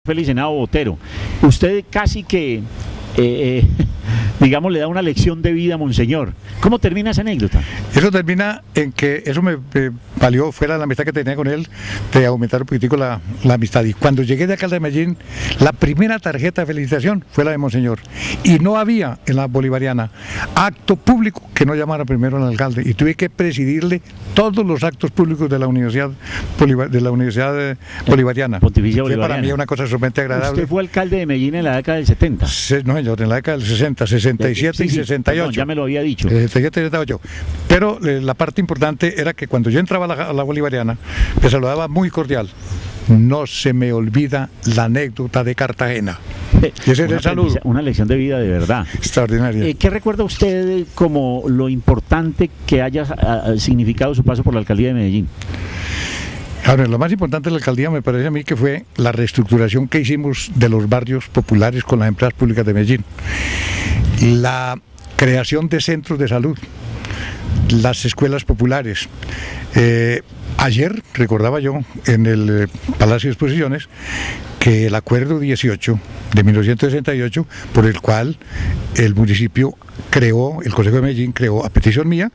Félix Henao Botero, usted casi que, digamos, le da una lección de vida a Monseñor. ¿Cómo termina esa anécdota? Eso termina en que eso me valió, fuera la amistad que tenía con él, de aumentar un poquitico la amistad. Y cuando llegué de alcalde de Medellín, la primera tarjeta de felicitación fue la de Monseñor. Y no había en la Bolivariana acto público que no llamara primero al alcalde. Y tuve que presidirle todos los actos públicos de la Universidad Bolivariana. Pontificia Bolivariana. Para mí una cosa sumamente agradable. ¿Usted fue alcalde de Medellín en la década del 70? No, señor, en la década del 60, 67 sí, y 68. Perdón, ya me lo había dicho. 67 y 68. Pero la parte importante era que cuando yo entraba a la Bolivariana, me saludaba muy cordial. No se me olvida la anécdota de Cartagena. Y ese es el saludo. Una lección de vida de verdad. Extraordinaria. ¿Qué recuerda usted como lo importante que haya significado su paso por la alcaldía de Medellín? Ahora, lo más importante de la alcaldía me parece a mí que fue la reestructuración que hicimos de los barrios populares con las empresas públicas de Medellín. La creación de centros de salud, las escuelas populares. Ayer recordaba yo en el Palacio de Exposiciones que el acuerdo 18 de 1968, por el cual el municipio creó, el Consejo de Medellín creó, a petición mía,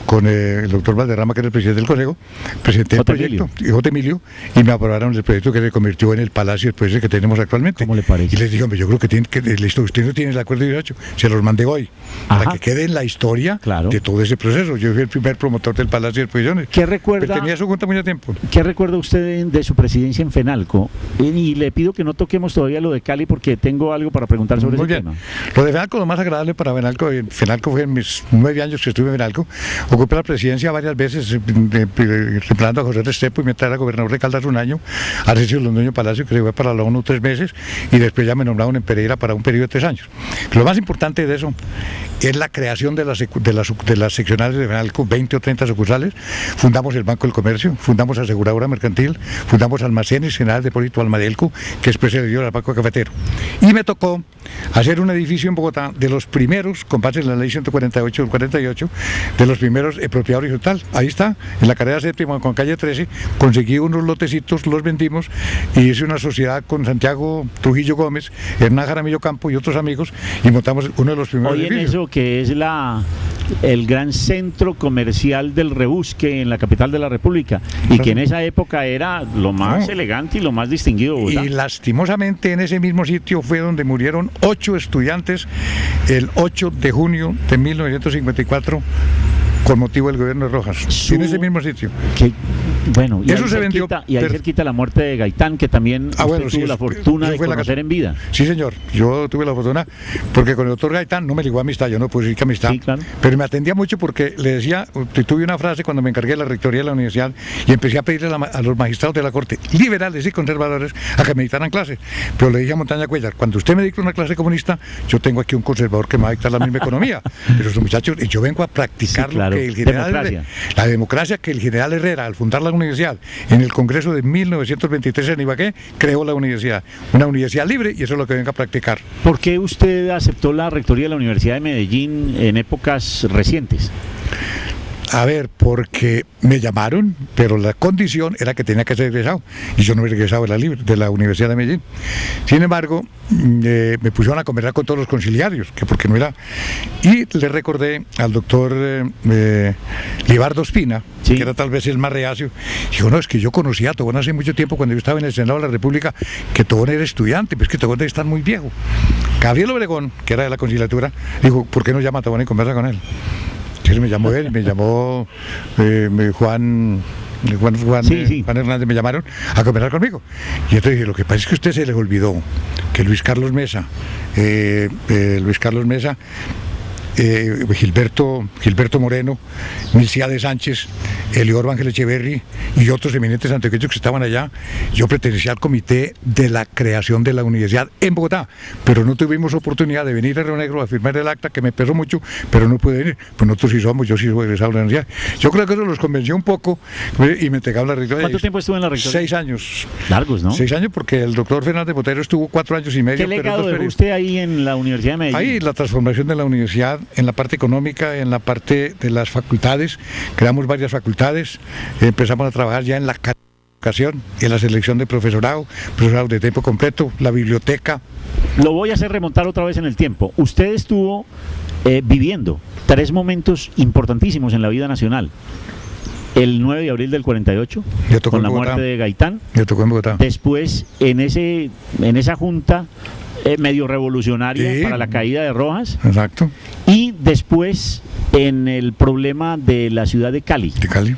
con el doctor Valderrama, que era el presidente del Consejo, presenté el proyecto, J. Emilio, y me aprobaron el proyecto que se convirtió en el Palacio después de que tenemos actualmente. ¿Cómo le parece? Y les dije, hombre, yo creo que listo, usted no tiene el acuerdo 18, se los mandé hoy, para que quede en la historia de todo ese proceso. Yo fui el primer promotor del Palacio de Exposiciones. ¿Qué recuerda? Pero tenía su junta mucho tiempo. ¿Qué recuerda usted de su presidencia en FENALCO? Y le pido que no toquemos todavía lo de Cali porque tengo algo para preguntar sobre ese tema. Lo de FENALCO, lo más agradable para FENALCO fue en mis 9 años que estuve en FENALCO. Ocupé la presidencia varias veces, reemplazando a José Restrepo, y mientras era gobernador de Caldas un año, a Arcesio Londoño Palacio, que se fue para la ONU 3 meses, y después ya me nombraron en Pereira para un periodo de 3 años. Lo más importante de eso es la creación de las seccionales de FENALCO, 20 o 30 sucursales. Fundamos el Banco del Comercio, fundamos Aseguradora Mercantil, fundamos Almacenes General Depósito Almadelco, que después se le dio al Banco Cafetero. Y me tocó hacer un edificio en Bogotá de los primeros, con base en la ley 148 del 48, de los primeros propiedad horizontal. Ahí está, en la carrera séptima con calle 13, conseguí unos lotecitos, los vendimos y hice una sociedad con Santiago Trujillo Gómez, Hernán Jaramillo Campo y otros amigos y montamos uno de los primeros edificios. En eso que es el gran centro comercial del rebusque en la capital de la República y que en esa época era lo más elegante y lo más distinguido de Bogotá. Y lastimosamente en ese mismo sitio fue donde murieron 8 estudiantes el 8 de junio de 1954 con motivo del gobierno de Rojas, en ese mismo sitio. Bueno, y eso ahí se vendió. Y ahí cerquita la muerte de Gaitán, que también tuvo la fortuna de conocer en vida. Sí, señor, yo tuve la fortuna, porque con el doctor Gaitán no me ligó amistad, yo no puedo decir que amistad, claro. Pero me atendía mucho porque le decía, tuve una frase cuando me encargué de la rectoría de la universidad y empecé a pedirle a los magistrados de la corte, liberales y conservadores, a que me dictaran clases. Pero le dije a Montaña Cuellar, cuando usted me dicta una clase comunista, yo tengo aquí un conservador que me va a dictar la misma economía. Pero esos muchachos, y yo vengo a practicar lo que el general la democracia que el general Herrera, al fundar la universidad en el Congreso de 1923 en Ibagué, creó la universidad, una universidad libre, y eso es lo que vengo a practicar. ¿Por qué usted aceptó la rectoría de la Universidad de Medellín en épocas recientes? A ver, porque me llamaron, pero la condición era que tenía que ser egresado, y yo no he egresado de la Universidad de Medellín. Sin embargo, me pusieron a conversar con todos los conciliarios, que porque no era, y le recordé al doctor Libardo Espina, que era tal vez el más reacio. Dijo, no, es que yo conocía a Tobón hace mucho tiempo, cuando yo estaba en el Senado de la República, que Tobón era estudiante, pero es que Tobón debe estar muy viejo. Gabriel Obregón, que era de la conciliatura, dijo, ¿por qué no llama a Tobón y conversa con él? Entonces me llamó él, me llamó Juan Hernández, me llamaron a conversar conmigo. Y entonces dije, lo que pasa es que a usted se les olvidó que Luis Carlos Mesa, Gilberto Moreno, Milciades Sánchez, Elior Ángel Echeverri y otros eminentes antioqueños que estaban allá. Yo pertenecía al comité de la creación de la universidad en Bogotá, pero no tuvimos oportunidad de venir a Río Negro a firmar el acta, que me pesó mucho, pero no pude venir. Pues nosotros sí somos, yo sí soy egresado de la universidad. Yo creo que eso los convenció un poco y me entregaron la rectoría. ¿Cuánto tiempo estuvo en la rectoría? 6 años. Largos, ¿no? 6 años, porque el doctor Fernández Botero estuvo 4 años y medio. ¿Qué legado dejó usted ahí en la Universidad de Medellín? Ahí la transformación de la universidad, en la parte económica, en la parte de las facultades, creamos varias facultades, empezamos a trabajar ya en la educación, en la selección de profesorado de tiempo completo, la biblioteca. Lo voy a hacer remontar otra vez en el tiempo. Usted estuvo viviendo 3 momentos importantísimos en la vida nacional. El 9 de abril del 48, con la muerte de Gaitán. Me tocó en Bogotá. Después, en esa junta medio revolucionaria, sí, para la caída de Rojas. Exacto. Y después, en el problema de la ciudad de Cali. De Cali.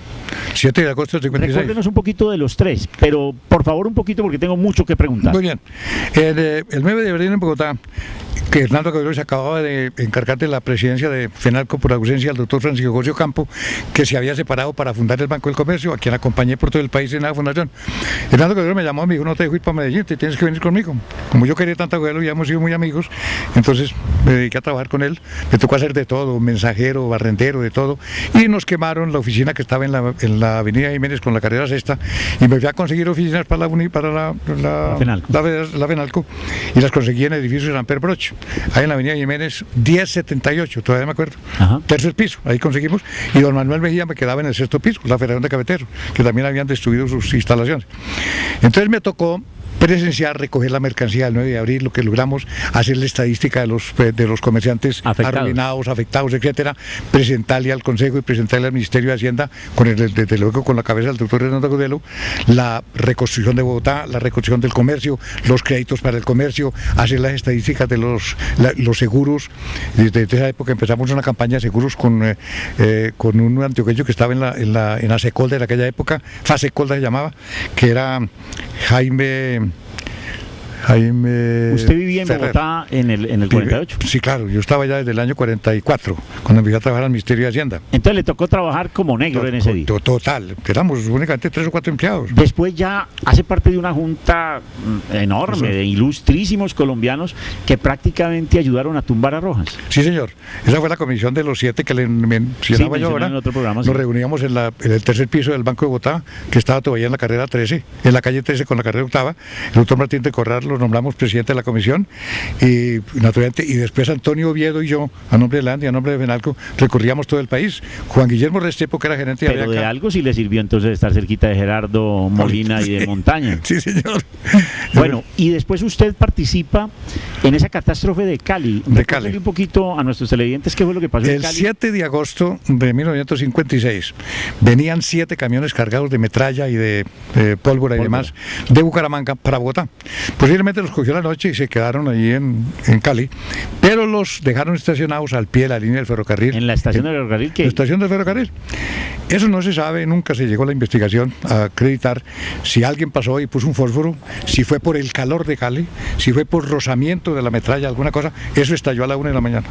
7 de agosto del 56. Recuérdenos un poquito de los 3, pero por favor un poquito porque tengo mucho que preguntar. Muy bien. El 9 de abril en Bogotá, que Hernando Cabello se acababa de encargar de la presidencia de FENALCO por ausencia del doctor Francisco Gocio Campo, que se había separado para fundar el Banco del Comercio, a quien acompañé por todo el país en la fundación. Hernando Cabello me llamó y me dijo: no te dejo ir para Medellín, te tienes que venir conmigo. Como yo quería tanto a Cabello y hemos sido muy amigos, entonces me dediqué a trabajar con él. Me tocó hacer de todo, mensajero, barrendero, de todo. Y nos quemaron la oficina que estaba en la avenida Jiménez con la carrera sexta, y me fui a conseguir oficinas para la FENALCO, y las conseguí en el edificio de San Pedro Broch, ahí en la avenida Jiménez 1078, todavía me acuerdo. Ajá. Tercer piso, ahí conseguimos, y don Manuel Mejía me quedaba en el 6º piso, la Federación de Cafeteros, que también habían destruido sus instalaciones. Entonces me tocó presenciar, recoger la mercancía del 9 de abril, lo que logramos, hacer la estadística de los comerciantes arruinados, afectados, etcétera, presentarle al Consejo y presentarle al Ministerio de Hacienda, desde luego con la cabeza del doctor Hernando Cabello, la reconstrucción de Bogotá, la reconstrucción del comercio, los créditos para el comercio, hacer las estadísticas de los seguros. Desde esa época empezamos una campaña de seguros con un antioqueño que estaba en la Secolda de aquella época, Fasecolda se llamaba, que era Jaime. ¿Usted vivía en Bogotá en el 48? Sí, claro, yo estaba ya desde el año 44, cuando empecé a trabajar al Ministerio de Hacienda. Entonces le tocó trabajar como negro en ese día. Total, éramos únicamente 3 o 4 empleados. Después ya hace parte de una junta enorme de ilustrísimos colombianos que prácticamente ayudaron a tumbar a Rojas. Sí, señor, esa fue la comisión de los 7 que le mencionaba yo ahora. En otro programa, nos reuníamos en el tercer piso del Banco de Bogotá, que estaba todavía en la carrera 13, en la calle 13 con la carrera octava. El doctor Martín de Corral lo nombramos presidente de la comisión, y naturalmente, y después Antonio Oviedo y yo, a nombre de LAND y a nombre de FENALCO, recorríamos todo el país. Juan Guillermo Restrepo, que era gerente de Pero de algo sí le sirvió entonces estar cerquita de Gerardo Molina y de Montaña. Sí, señor. Bueno, y después usted participa en esa catástrofe de Cali. Recuérdale un poquito a nuestros televidentes qué fue lo que pasó en Cali. El 7 de agosto de 1956 venían 7 camiones cargados de metralla y de pólvora y demás de Bucaramanga para Bogotá. Posiblemente los cogió la noche y se quedaron allí en Cali, pero los dejaron estacionados al pie de la línea del ferrocarril. ¿En la estación del ferrocarril qué? La estación del ferrocarril. Eso no se sabe, nunca se llegó a la investigación a acreditar si alguien pasó y puso un fósforo, si fue por el calor de Cali, si fue por rozamiento de la metralla, alguna cosa. Eso estalló a la 1 de la mañana.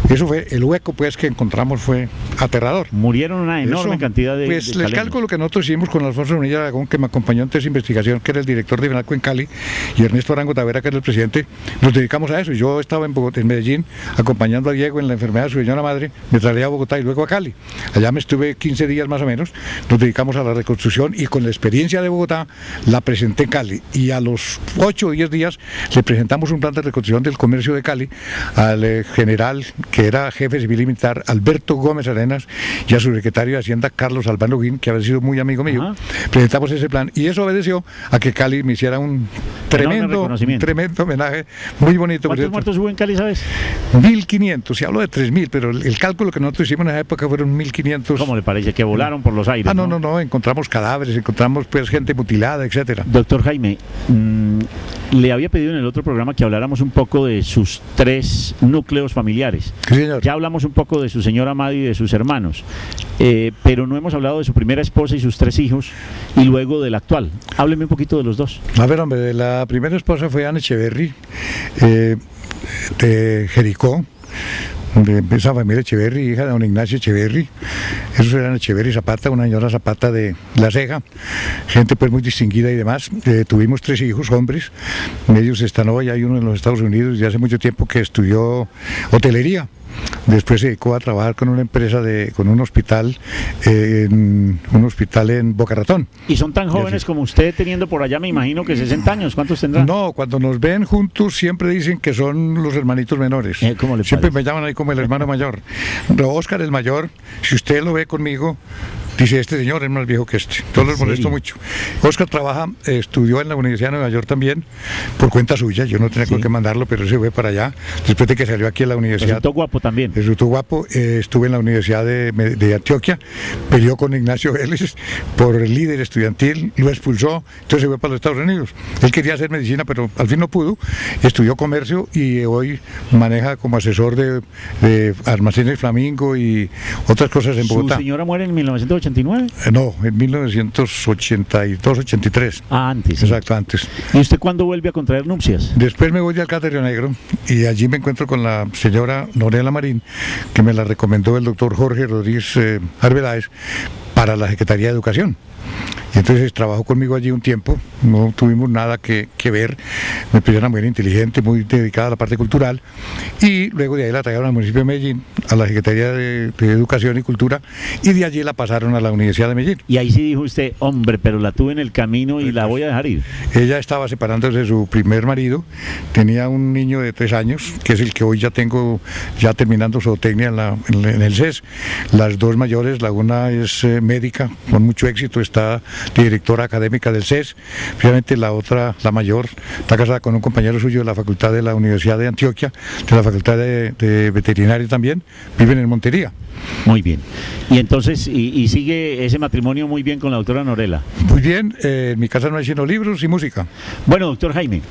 Eso fue, el hueco pues que encontramos fue aterrador. Murieron una enorme cantidad de Pues el cálculo que nosotros hicimos con Alfonso Bonilla Aragón, que me acompañó en esa investigación, que era el director de FENALCO en Cali, y Ernesto Arango Tavera, que era el presidente, nos dedicamos a eso. Yo estaba en Medellín acompañando a Diego en la enfermedad de su señora madre, me trasladé a Bogotá y luego a Cali. Allá me estuve 15 días más o menos, nos dedicamos a la reconstrucción, y con la experiencia de Bogotá la presenté en Cali, y a los 8 o 10 días le presentamos un plan de reconstrucción del comercio de Cali al general, que era jefe civil y militar, Alberto Gómez Arenas, y a su secretario de Hacienda, Carlos Albano Guín, que había sido muy amigo mío. Presentamos ese plan, y eso obedeció a que Cali me hiciera un tremendo homenaje, muy bonito. ¿Cuántos muertos hubo en Cali, sabes? 1500, se habló de 3000, pero el cálculo que nosotros hicimos en esa época fueron 1500. ¿Cómo le parece? Que volaron por los aires. No, encontramos cadáveres, encontramos pues gente mutilada, etcétera. Doctor Jaime, le había pedido en el otro programa que habláramos un poco de sus 3 núcleos familiares. Sí, señor. Ya hablamos un poco de su señora madre y de sus hermanos, pero no hemos hablado de su primera esposa y sus 3 hijos, y luego del actual. Hábleme un poquito de los 2. A ver, hombre, la primera esposa fue Ana Echeverry, de Jericó, de esa familia Echeverry, hija de don Ignacio Echeverry. Esos eran Echeverry Zapata, una señora Zapata de La Ceja, gente pues muy distinguida y demás. Tuvimos 3 hijos, hombres. Ellos están hoy, hay uno en los Estados Unidos ya hace mucho tiempo que estudió hotelería. Después se dedicó a trabajar con una empresa, con un hospital en Boca Ratón. ¿Y son tan jóvenes como usted, teniendo por allá, me imagino que 60 años? ¿Cuántos tendrán? No, cuando nos ven juntos siempre dicen que son los hermanitos menores. ¿Cómo le siempre parece? me llaman ahí como el hermano mayor. Óscar el mayor, si usted lo ve conmigo, Dice, este señor es más viejo que este. Entonces les molesto mucho. Oscar estudió en la Universidad de Nueva York también, por cuenta suya, yo no tenía con qué mandarlo, pero él se fue para allá, después de que salió aquí a la universidad. Resultó guapo también. Resultó guapo, estuve en la Universidad de Antioquia, peleó con Ignacio Vélez por el líder estudiantil, lo expulsó, entonces se fue para los Estados Unidos. Él quería hacer medicina, pero al fin no pudo, estudió comercio y hoy maneja como asesor de Almacenes Flamingo y otras cosas en Bogotá. ¿Su señora muere en 1989? No, en 1982-83. Ah, antes. Exacto, antes. ¿Y usted cuándo vuelve a contraer nupcias? Después me voy de Alcalde de Río Negro y allí me encuentro con la señora Norela Marín, que me la recomendó el doctor Jorge Rodríguez Arbeláez para la Secretaría de Educación. Y entonces trabajó conmigo allí un tiempo, no tuvimos nada que ver, me pareció una mujer inteligente, muy dedicada a la parte cultural, y luego de ahí la trajeron al municipio de Medellín, a la Secretaría de Educación y Cultura, y de allí la pasaron a la Universidad de Medellín. Y ahí sí dijo usted, hombre, pero la tuve en el camino y la voy a dejar ir. Ella estaba separándose de su primer marido, tenía un niño de 3 años, que es el que hoy ya tengo, ya terminando zootecnia en el CES. Las dos mayores, la una es médica, con mucho éxito, está directora académica del CES, finalmente la otra, la mayor, está casada con un compañero suyo de la facultad de la Universidad de Antioquia, de la facultad de veterinaria también, viven en Montería. Muy bien. Y entonces, y sigue ese matrimonio muy bien con la doctora Norela. Muy bien, en mi casa no hay sino libros y música. Bueno, doctor Jaime,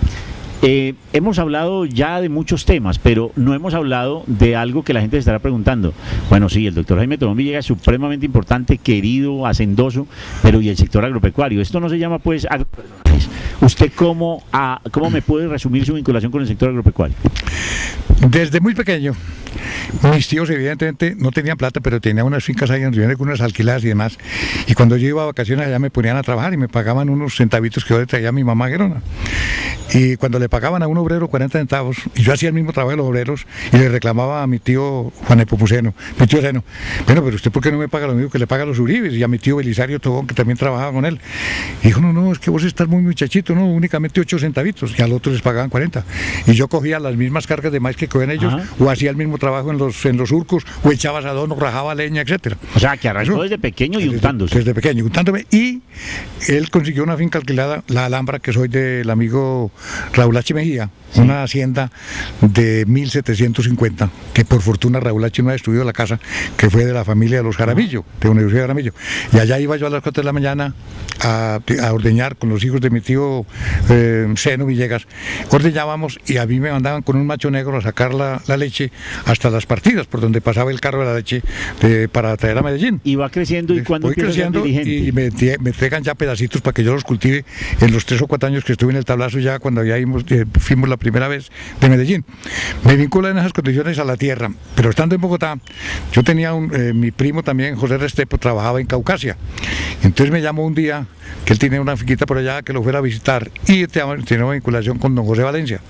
hemos hablado ya de muchos temas, pero no hemos hablado de algo que la gente se estará preguntando. Bueno, sí, el doctor Jaime Tobón Villegas es supremamente importante, querido, hacendoso, pero ¿y el sector agropecuario? Esto no se llama, pues, agropecuarios. ¿Usted cómo me puede resumir su vinculación con el sector agropecuario? Desde muy pequeño, mis tíos evidentemente no tenían plata, pero tenían unas fincas ahí en Río Negro, unas alquiladas y demás, y cuando yo iba a vacaciones allá me ponían a trabajar y me pagaban unos centavitos que yo le traía a mi mamá Gerona. Y cuando le pagaban a un obrero 40 centavos, y yo hacía el mismo trabajo de los obreros, y le reclamaba a mi tío Juan Nepomuceno, mi tío Seno, bueno, pero usted ¿por qué no me paga lo mismo que le paga a los Uribes? Y a mi tío Belisario Tobón, que también trabajaba con él. Y dijo, no, es que vos estás muy muchachito, no, únicamente 8 centavitos, y al otro les pagaban 40. Y yo cogía las mismas cargas de maíz que cogían ellos, o hacía el mismo trabajo en los surcos, o echaba asadón, o rajaba leña, etcétera. O sea, que arrancó desde pequeño y untándose. Desde pequeño, untándome, y él consiguió una finca alquilada, la Alhambra, que soy del amigo Raúl H. Mejía, una hacienda de 1750, que por fortuna Raúl H. no ha destruido la casa, que fue de la familia de los Jaramillo, de la Universidad de Jaramillo. Y allá iba yo a las 4 de la mañana a ordeñar con los hijos de mi tío Seno Villegas. Ordeñábamos y a mí me mandaban con un macho negro a sacar la leche hasta las partidas, por donde pasaba el carro de la leche para traer a Medellín. Y va creciendo, y cuando voy creciendo y me entregan ya pedacitos para que yo los cultive en los 3 o 4 años que estuve en el tablazo, ya cuando ya fuimos la primera vez de Medellín. Me vinculan en esas condiciones a la tierra, pero estando en Bogotá, yo tenía mi primo también, José Restrepo, trabajaba en Caucasia. Entonces me llamó un día que él tenía una finquita por allá, que lo fuera a visitar, y tenía una vinculación con don José Valencia.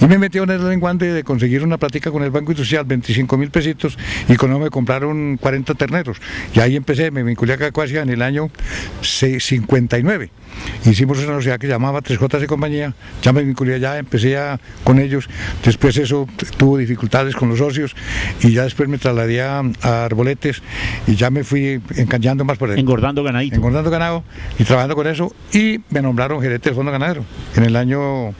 Y me metió en el lenguante de conseguir una plática con el Banco Industrial, 25.000 pesitos, y con eso me compraron 40 terneros. Y ahí empecé, me vinculé a Caucasia en el año 59. Hicimos una sociedad que llamaba 3J y compañía, ya me vinculé allá, empecé con ellos, después eso tuvo dificultades con los socios, y ya después me trasladé a Arboletes, y ya me fui encañando más por ahí. Engordando ganadito. Engordando ganado, y trabajando con eso, y me nombraron gerente del Fondo Ganadero, en el año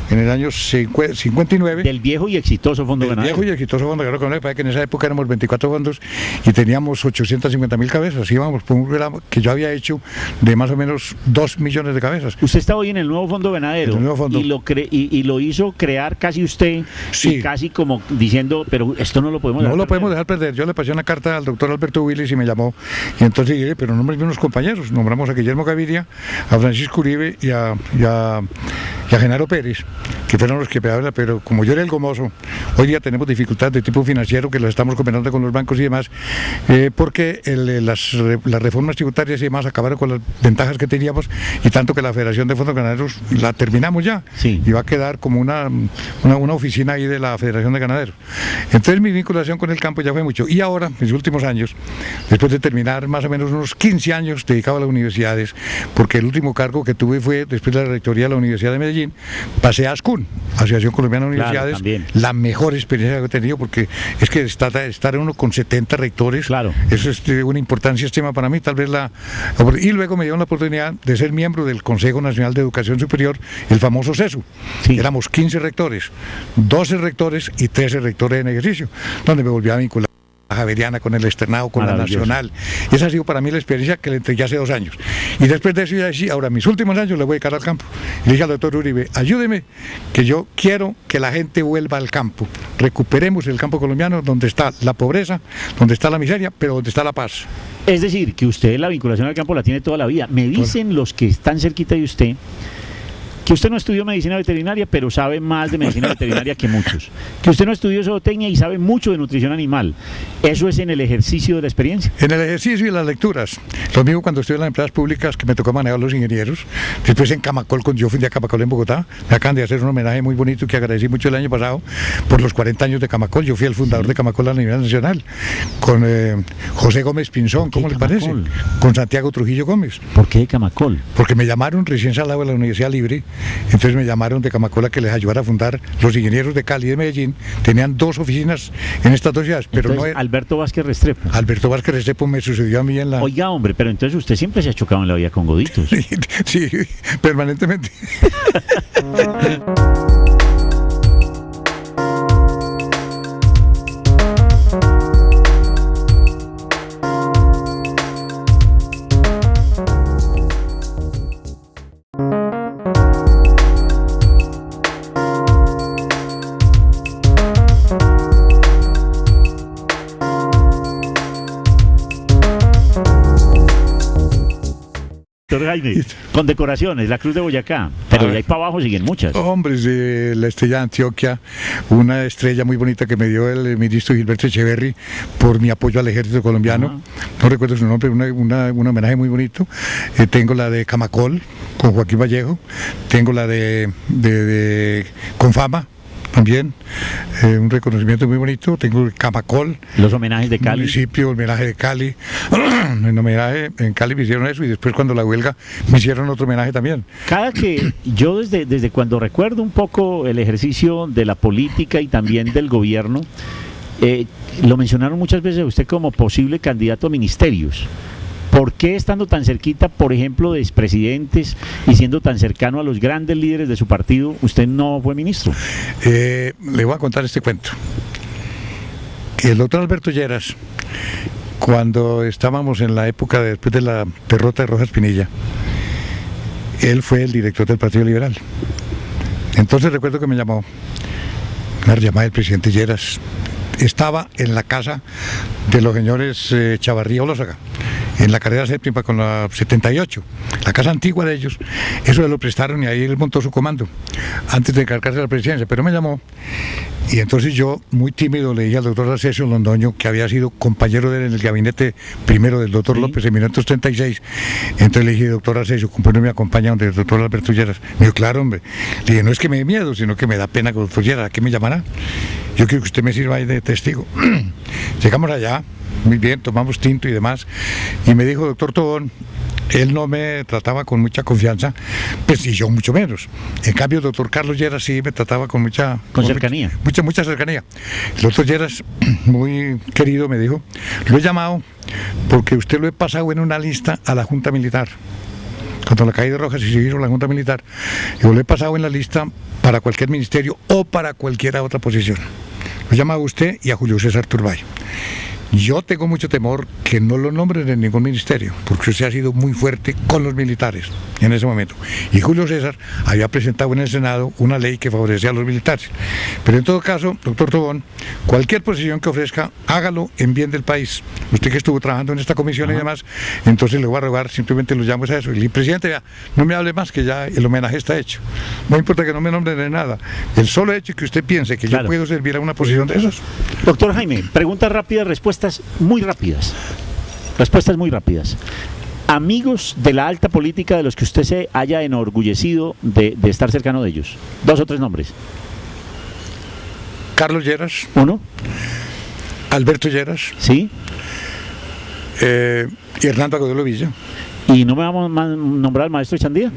59. Del viejo y exitoso Fondo Ganadero. Del viejo y exitoso Fondo Ganadero, que en esa época éramos 24 fondos y teníamos 850.000 cabezas. Íbamos por un programa que yo había hecho de más o menos 2 millones de cabezas. Usted está hoy en el nuevo Fondo Ganadero. El nuevo fondo. Y lo hizo crear casi usted, sí. Y casi como diciendo, pero esto no lo podemos dejar perder. No lo podemos dejar perder. Yo le pasé una carta al doctor Alberto Willis y me llamó. Y entonces dije, pero nombré unos compañeros. Nombramos a Guillermo Gaviria, a Francisco Uribe y a Genaro Pérez, que fueron los que pegaban, pero como yo era el gomoso, hoy día tenemos dificultades de tipo financiero que las estamos combinando con los bancos y demás, porque las reformas tributarias y demás acabaron con las ventajas que teníamos, y tanto que la Federación de Fondos Ganaderos la terminamos ya, sí. Y va a quedar como una oficina ahí de la Federación de Ganaderos. Entonces mi vinculación con el campo ya fue mucho, y ahora, en mis últimos años, después de terminar más o menos unos 15 años dedicado a las universidades, porque el último cargo que tuve fue, después de la rectoría de la Universidad de Medellín, pasé a ASCUN. ACUN, Asociación Colombiana de Universidades, también. la mejor experiencia que he tenido, porque es que estar uno con 70 rectores, eso es de una importancia extrema para mí, tal vez y luego me dieron la oportunidad de ser miembro del Consejo Nacional de Educación Superior, el famoso CESU. Éramos 15 rectores, 12 rectores y 13 rectores en ejercicio, donde me volví a vincular la Javeriana, con el externado, con la nacional. Esa ha sido para mí la experiencia que le entregué hace 2 años. Y después de eso ya decía, ahora mis últimos años le voy a dedicar al campo. Y le dije al doctor Uribe, ayúdeme, que yo quiero que la gente vuelva al campo. Recuperemos el campo colombiano, donde está la pobreza, donde está la miseria, pero donde está la paz. Es decir, que usted la vinculación al campo la tiene toda la vida. Me dicen los que están cerquita de usted, que usted no estudió medicina veterinaria, pero sabe más de medicina veterinaria que muchos. Que usted no estudió zootecnia y sabe mucho de nutrición animal. ¿Eso es en el ejercicio de la experiencia? En el ejercicio y las lecturas. Lo mismo cuando estuve en las empresas públicas, que me tocó manejar a los ingenieros. Después en Camacol, cuando yo fui a Camacol en Bogotá, me acaban de hacer un homenaje muy bonito que agradecí mucho el año pasado por los 40 años de Camacol. Yo fui el fundador de Camacol a nivel nacional, con José Gómez Pinzón, ¿cómo le parece? Con Santiago Trujillo Gómez. ¿Por qué Camacol? Porque me llamaron recién salado de la Universidad Libre. Entonces me llamaron de Camacola que les ayudara a fundar. Los ingenieros de Cali y de Medellín tenían 2 oficinas en estas 2 ciudades. Pero entonces, no Alberto Vázquez Restrepo. Alberto Vázquez Restrepo me sucedió a mí en la... Oiga, hombre, pero entonces usted siempre se ha chocado en la vida con goditos. Sí, permanentemente. Jaime, con decoraciones, la Cruz de Boyacá, pero de ahí para abajo siguen muchas. Hombres, la estrella de Antioquia, una estrella muy bonita que me dio el ministro Gilberto Echeverry por mi apoyo al ejército colombiano. No recuerdo su nombre, un homenaje muy bonito. Tengo la de Camacol con Joaquín Vallejo, tengo la de Confama también, un reconocimiento muy bonito. Tengo el Camacol, los homenajes de Cali, municipio, el homenaje de Cali. En homenaje en Cali me hicieron eso y después cuando la huelga me hicieron otro homenaje también. Cada que yo desde cuando recuerdo un poco el ejercicio de la política y también del gobierno, lo mencionaron muchas veces a usted como posible candidato a ministerios. ¿Por qué estando tan cerquita, por ejemplo, de expresidentes y siendo tan cercano a los grandes líderes de su partido, usted no fue ministro? Le voy a contar este cuento. El doctor Alberto Lleras, cuando estábamos en la época después de la derrota de Rojas Pinilla, él fue el director del Partido Liberal. Entonces recuerdo que me llamó, una llamada del presidente Lleras. Estaba en la casa de los señores Chavarría Olózaga, en la carrera séptima con la 78, la casa antigua de ellos. Eso se lo prestaron y ahí él montó su comando antes de encargarse de la presidencia, pero me llamó y entonces yo, muy tímido, le dije al doctor Arcesio Londoño, que había sido compañero de él en el gabinete primero del doctor López en 1936. Entonces le dije, doctor Arcesio, ¿cómo me acompaña donde el doctor Alberto Lleras? Me dijo, claro, hombre. Le dije, no es que me dé miedo, sino que me da pena con el doctor Lleras. ¿A qué me llamará? Yo quiero que usted me sirva ahí de testigo. Llegamos allá, muy bien, tomamos tinto y demás, y me dijo, doctor Tobón, él no me trataba con mucha confianza, pues y yo mucho menos. En cambio, el doctor Carlos Lleras sí me trataba con mucha... Con cercanía. Mucha cercanía. El doctor Lleras, muy querido, me dijo, lo he llamado porque usted lo he pasado en una lista a la Junta Militar. Cuando la caída de Rojas y se hizo la Junta Militar, yo lo he pasado en la lista para cualquier ministerio o para cualquier otra posición. Lo llamaba a usted y a Julio César Turbay. Yo tengo mucho temor que no lo nombren en ningún ministerio, porque usted ha sido muy fuerte con los militares en ese momento. Y Julio César había presentado en el Senado una ley que favorecía a los militares. Pero en todo caso, doctor Tobón, cualquier posición que ofrezca, hágalo en bien del país. Usted que estuvo trabajando en esta comisión y demás, entonces le voy a rogar, simplemente lo llamo a eso. Y el presidente, ya, no me hable más, que ya el homenaje está hecho. No importa que no me nombren de nada. El solo hecho que usted piense que yo puedo servir a una posición de esas. Doctor Jaime, preguntas rápidas, respuestas muy rápidas. Respuestas muy rápidas. Amigos de la alta política de los que usted se haya enorgullecido de estar cercano de ellos. 2 o 3 nombres. Carlos Lleras. 1. Alberto Lleras. Sí. Y Hernando Agudelo Villa. ¿Y no me vamos a nombrar al maestro Echandía?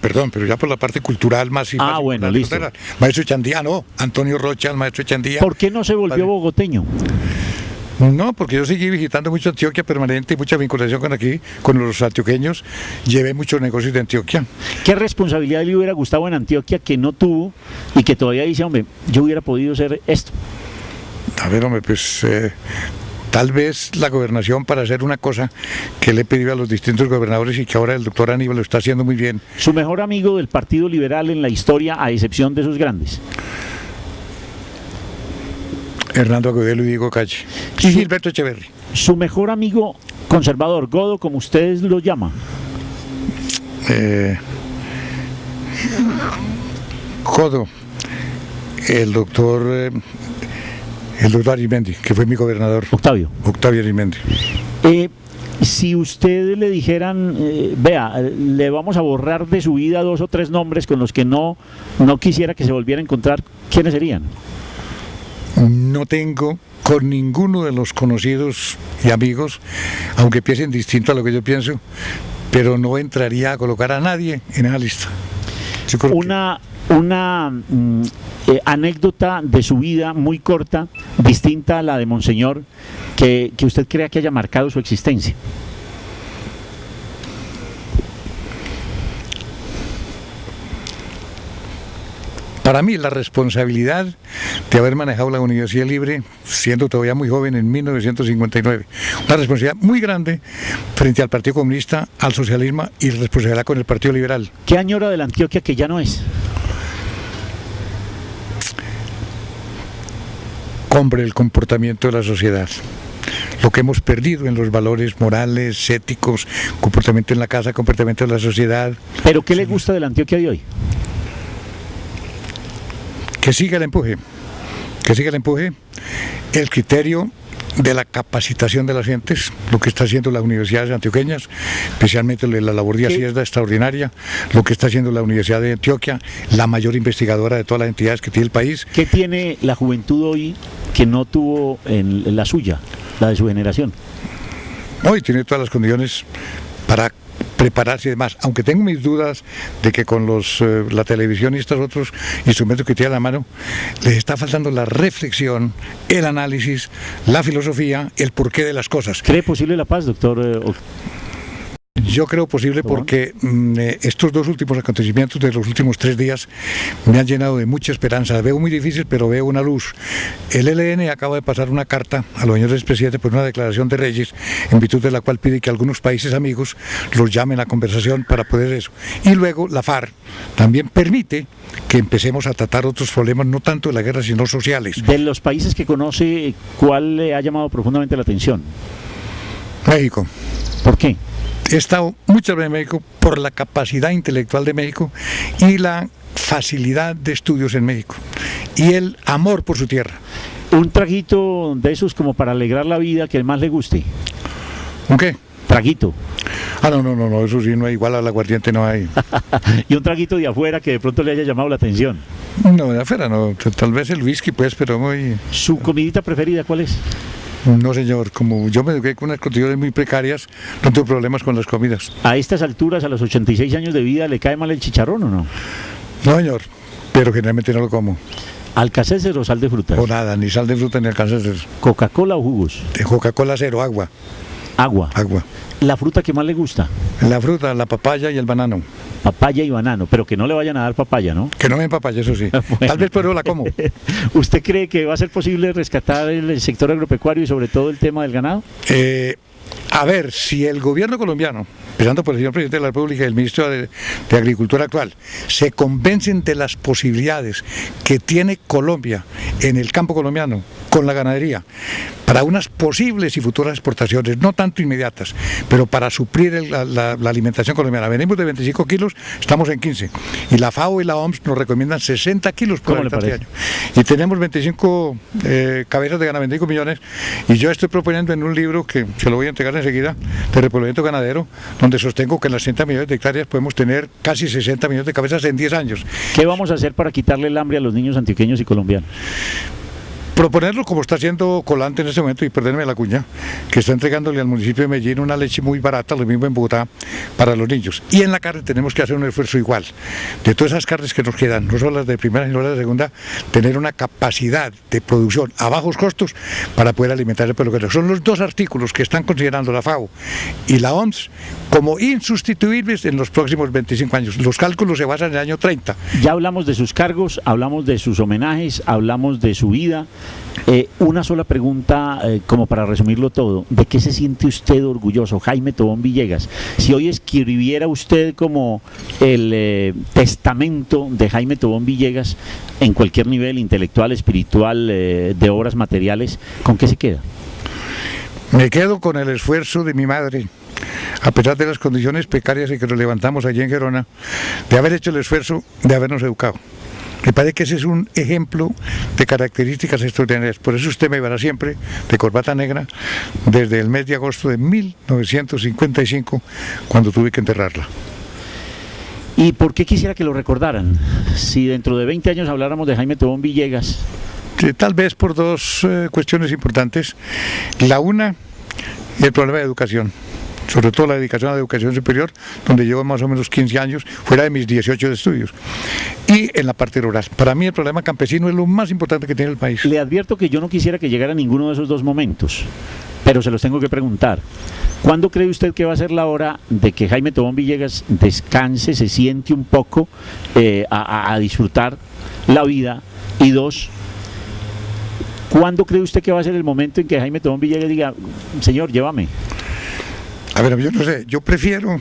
Perdón, pero ya por la parte cultural más... Bueno, listo. Maestro Echandía, no, Antonio Rocha, el maestro Echandía. ¿Por qué no se volvió bogoteño? No, porque yo seguí visitando mucho Antioquia permanente y mucha vinculación con los antioqueños. Llevé muchos negocios de Antioquia. ¿Qué responsabilidad le hubiera gustado en Antioquia que no tuvo y que todavía dice, hombre, yo hubiera podido hacer esto? A ver, hombre, pues... tal vez la gobernación para hacer una cosa que le he pedido a los distintos gobernadores y que ahora el doctor Aníbal lo está haciendo muy bien. ¿Su mejor amigo del Partido Liberal en la historia, a excepción de sus grandes? Hernando Agudelo y Diego Calle. Y Gilberto Echeverri. ¿Su mejor amigo conservador, Godo, como ustedes lo llaman? Godo, el doctor Arismendi, que fue mi gobernador. Octavio Arismendi. Si ustedes le dijeran, vea, le vamos a borrar de su vida 2 o 3 nombres con los que no quisiera que se volviera a encontrar, ¿quiénes serían? No tengo con ninguno de los conocidos y amigos, aunque piensen distinto a lo que yo pienso, pero no entraría a colocar a nadie en esa lista. Una anécdota de su vida muy corta, distinta a la de Monseñor, que usted crea que haya marcado su existencia. Para mí la responsabilidad de haber manejado la Universidad Libre, siendo todavía muy joven, en 1959, una responsabilidad muy grande frente al Partido Comunista, al socialismo y responsabilidad con el Partido Liberal. ¿Qué añora de la Antioquia que ya no es? Hombre, el comportamiento de la sociedad. Lo que hemos perdido en los valores morales, éticos, comportamiento en la casa, comportamiento de la sociedad. ¿Pero qué le gusta de la Antioquia de hoy? Que siga el empuje, el criterio de la capacitación de las gentes, lo que está haciendo las universidades antioqueñas, especialmente la labor de Hacienda extraordinaria, lo que está haciendo la Universidad de Antioquia, la mayor investigadora de todas las entidades que tiene el país. ¿Qué tiene la juventud hoy que no tuvo en la suya, la de su generación? Hoy tiene todas las condiciones para prepararse y demás, aunque tengo mis dudas de que con la televisión y estos otros instrumentos que tiene a la mano, les está faltando la reflexión, el análisis, la filosofía, el porqué de las cosas. ¿Cree posible la paz, doctor? Yo creo posible porque estos 2 últimos acontecimientos de los últimos 3 días me han llenado de mucha esperanza. La veo muy difícil, pero veo una luz. El ELN acaba de pasar una carta a los señores presidentes por una declaración de Reyes, en virtud de la cual pide que algunos países amigos los llamen a conversación para poder eso. Y luego la FARC también permite que empecemos a tratar otros problemas, no tanto de la guerra, sino sociales. De los países que conoce, ¿cuál le ha llamado profundamente la atención? México. ¿Por qué? He estado muchas veces en México por la capacidad intelectual de México y la facilidad de estudios en México y el amor por su tierra. Un traguito de esos como para alegrar la vida que más le guste. ¿Un qué? Traguito. No, eso sí, no hay, igual al aguardiente no hay. ¿Y un traguito de afuera que de pronto le haya llamado la atención? No, de afuera no, tal vez el whisky pues, pero muy... ¿Su comidita preferida cuál es? No, señor, como yo me eduqué con unas condiciones muy precarias, no tengo problemas con las comidas. ¿A estas alturas, a los 86 años de vida, le cae mal el chicharrón o no? No, señor, pero generalmente no lo como. ¿Alcacéser o sal de frutas? O nada, ni sal de fruta ni alcacéser. ¿Coca-Cola o jugos? De Coca-Cola cero, agua. Agua. Agua. ¿La fruta que más le gusta? La fruta, la papaya y el banano. Papaya y banano, pero que no le vayan a dar papaya, ¿no? Que no me den papaya, eso sí. Bueno. Tal vez por eso la como. ¿Usted cree que va a ser posible rescatar el sector agropecuario y sobre todo el tema del ganado? A ver, si el gobierno colombiano, empezando por el señor presidente de la República y el ministro de Agricultura actual, se convencen de las posibilidades que tiene Colombia en el campo colombiano con la ganadería, para unas posibles y futuras exportaciones, no tanto inmediatas, pero para suplir la alimentación colombiana. Venimos de 25 kilos, estamos en 15. Y la FAO y la OMS nos recomiendan 60 kilos por habitante año. Y tenemos 25 cabezas de ganado, 25 millones. Y yo estoy proponiendo en un libro, que se lo voy a entregar enseguida, de repoblamiento ganadero, donde sostengo que en las 60 millones de hectáreas podemos tener casi 60 millones de cabezas en 10 años. ¿Qué vamos a hacer para quitarle el hambre a los niños antioqueños y colombianos? proponerlo como está haciendo Colante en este momento, y perdónenme la cuña, que está entregándole al municipio de Medellín una leche muy barata, lo mismo en Bogotá, para los niños. Y en la carne tenemos que hacer un esfuerzo igual. De todas esas carnes que nos quedan, no solo las de primera sino las de segunda, tener una capacidad de producción a bajos costos para poder alimentar el pueblo. Son los dos artículos que están considerando la FAO y la OMS como insustituibles en los próximos 25 años. Los cálculos se basan en el año 30. Ya hablamos de sus cargos, hablamos de sus homenajes, hablamos de su vida. Una sola pregunta, como para resumirlo todo: ¿de qué se siente usted orgulloso, Jaime Tobón Villegas? Si hoy escribiera usted como el testamento de Jaime Tobón Villegas en cualquier nivel, intelectual, espiritual, de obras materiales, ¿con qué se queda? Me quedo con el esfuerzo de mi madre, a pesar de las condiciones precarias en que nos levantamos allí en Gerona, de haber hecho el esfuerzo de habernos educado. Me parece que ese es un ejemplo de características extraordinarias. Por eso usted me verá siempre de corbata negra desde el mes de agosto de 1955, cuando tuve que enterrarla. ¿Y por qué quisiera que lo recordaran? Si dentro de 20 años habláramos de Jaime Tobón Villegas. Tal vez por dos cuestiones importantes. La una, el problema de educación. Sobre todo la dedicación a la educación superior, donde llevo más o menos 15 años, fuera de mis 18 de estudios. Y en la parte rural. Para mí el problema campesino es lo más importante que tiene el país. Le advierto que yo no quisiera que llegara a ninguno de esos dos momentos, pero se los tengo que preguntar. ¿Cuándo cree usted que va a ser la hora de que Jaime Tobón Villegas descanse, se siente un poco a disfrutar la vida? Y dos, ¿cuándo cree usted que va a ser el momento en que Jaime Tobón Villegas diga: señor, llévame? A ver, yo no sé, yo prefiero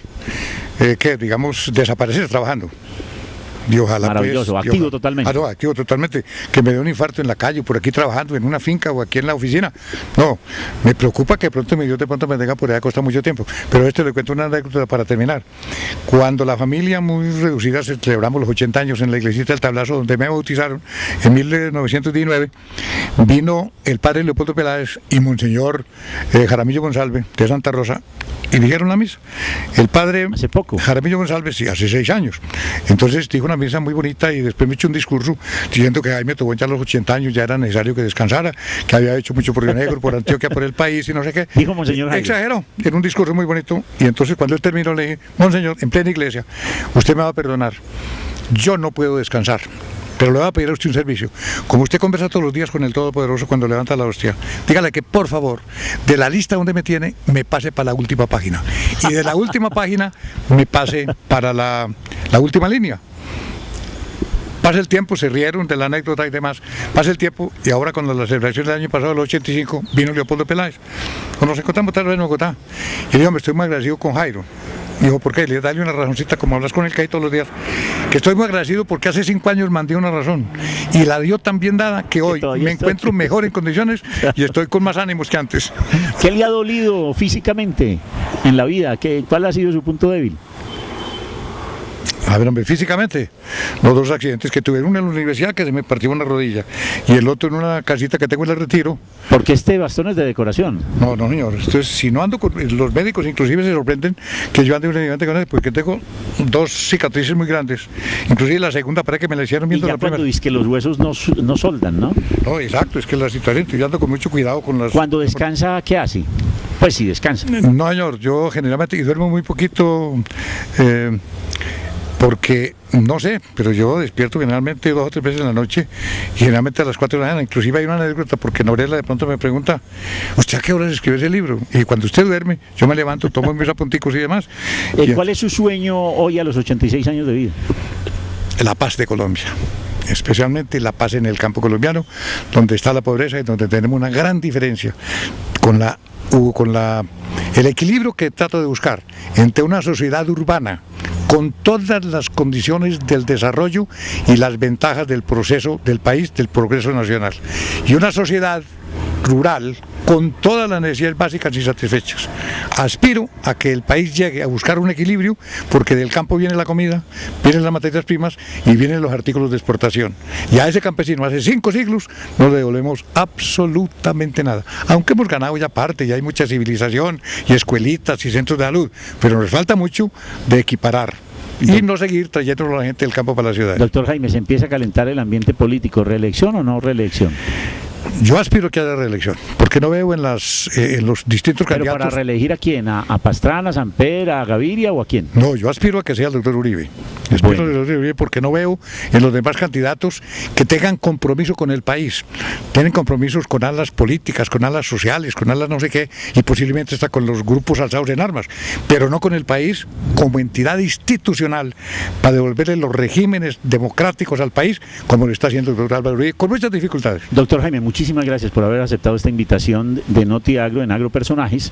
que, digamos, desaparecer trabajando. Y ojalá, maravilloso, pues, activo totalmente. No, activo totalmente, que me dé un infarto en la calle, por aquí trabajando, en una finca o aquí en la oficina. No, me preocupa que de pronto me tenga por allá, cuesta mucho tiempo. Pero le cuento una anécdota para terminar. Cuando la familia muy reducida celebramos los 80 años en la iglesita del Tablazo, donde me bautizaron, en 1919, vino el padre Leopoldo Peláez y Monseñor Jaramillo González de Santa Rosa, y dijeron la misa. El padre hace poco. Jaramillo González, sí, hace 6 años. Entonces dijo una misa muy bonita y después me echó un discurso diciendo que Jaime Tobón ya a los 80 años ya era necesario que descansara, que había hecho mucho por Río Negro, por Antioquia, por el país y no sé qué. Dijo Monseñor Jaime. Exageró, era un discurso muy bonito. Y entonces cuando él terminó le dije: Monseñor, en plena iglesia, usted me va a perdonar, yo no puedo descansar, pero le voy a pedir a usted un servicio. Como usted conversa todos los días con el Todopoderoso cuando levanta la hostia, dígale que por favor, de la lista donde me tiene, me pase para la última página. Y de la última página, me pase para la última línea. Pasa el tiempo, se rieron de la anécdota y demás. Pasa el tiempo y ahora, cuando la celebración del año pasado, el 85, vino Leopoldo Peláez. Nos encontramos tal vez en Bogotá. Y le digo: me estoy muy agradecido con Jairo. Dijo: ¿por qué? Le dale una razoncita, como hablas con el CAI todos los días. Que estoy muy agradecido porque hace 5 años mandé una razón. Y la dio tan bien dada que hoy me encuentro mejor en condiciones y estoy con más ánimos que antes. ¿Qué le ha dolido físicamente en la vida? ¿Cuál ha sido su punto débil? A ver, hombre, físicamente, los 2 accidentes que tuve, uno en la universidad, que se me partió una rodilla, y el otro en una casita que tengo en el Retiro. Porque este bastón es de decoración. No, señor, entonces, si no ando con los médicos, inclusive se sorprenden que yo ande un con él, porque tengo 2 cicatrices muy grandes, inclusive la segunda para que me la hicieron viendo y ya la primera. Cuando dice que los huesos no soldan, ¿no? No, exacto, es que la situación, yo ando con mucho cuidado con las... Cuando descansa, ¿qué hace? Pues sí, descansa. No, señor, yo generalmente duermo muy poquito, porque, no sé, pero yo despierto generalmente 2 o 3 veces en la noche, y generalmente a las 4 de la mañana. Inclusive hay una anécdota, porque Norela de pronto me pregunta: ¿usted a qué horas escribe ese libro? Y cuando usted duerme, yo me levanto, tomo mis apunticos y demás. ¿Cuál es su sueño hoy a los 86 años de vida? La paz de Colombia, especialmente la paz en el campo colombiano, donde está la pobreza y donde tenemos una gran diferencia con el equilibrio que trato de buscar entre una sociedad urbana con todas las condiciones del desarrollo y las ventajas del proceso del país, del progreso nacional, y una sociedad rural con todas las necesidades básicas y satisfechas. Aspiro a que el país llegue a buscar un equilibrio, porque del campo viene la comida, vienen las materias primas y vienen los artículos de exportación. Y a ese campesino hace 5 siglos no le devolvemos absolutamente nada. Aunque hemos ganado ya parte, ya hay mucha civilización y escuelitas y centros de salud, pero nos falta mucho de equiparar y no seguir trayendo a la gente del campo para la ciudad. Doctor Jaime, ¿se empieza a calentar el ambiente político? ¿Reelección o no reelección? Yo aspiro a que haya reelección, porque no veo en los distintos ¿Pero candidatos. para reelegir a quién? ¿A Pastrana, a Samper, a Gaviria o a quién? No, yo aspiro a que sea el doctor Uribe. Aspiro al doctor Uribe porque no veo en los demás candidatos que tengan compromiso con el país. Tienen compromisos con alas políticas, con alas sociales, con alas no sé qué, y posiblemente está con los grupos alzados en armas, pero no con el país como entidad institucional para devolverle los regímenes democráticos al país, como lo está haciendo el doctor Álvaro Uribe, con muchas dificultades. Doctor Jaime, muchísimas gracias por haber aceptado esta invitación de Noti Agro en Agropersonajes.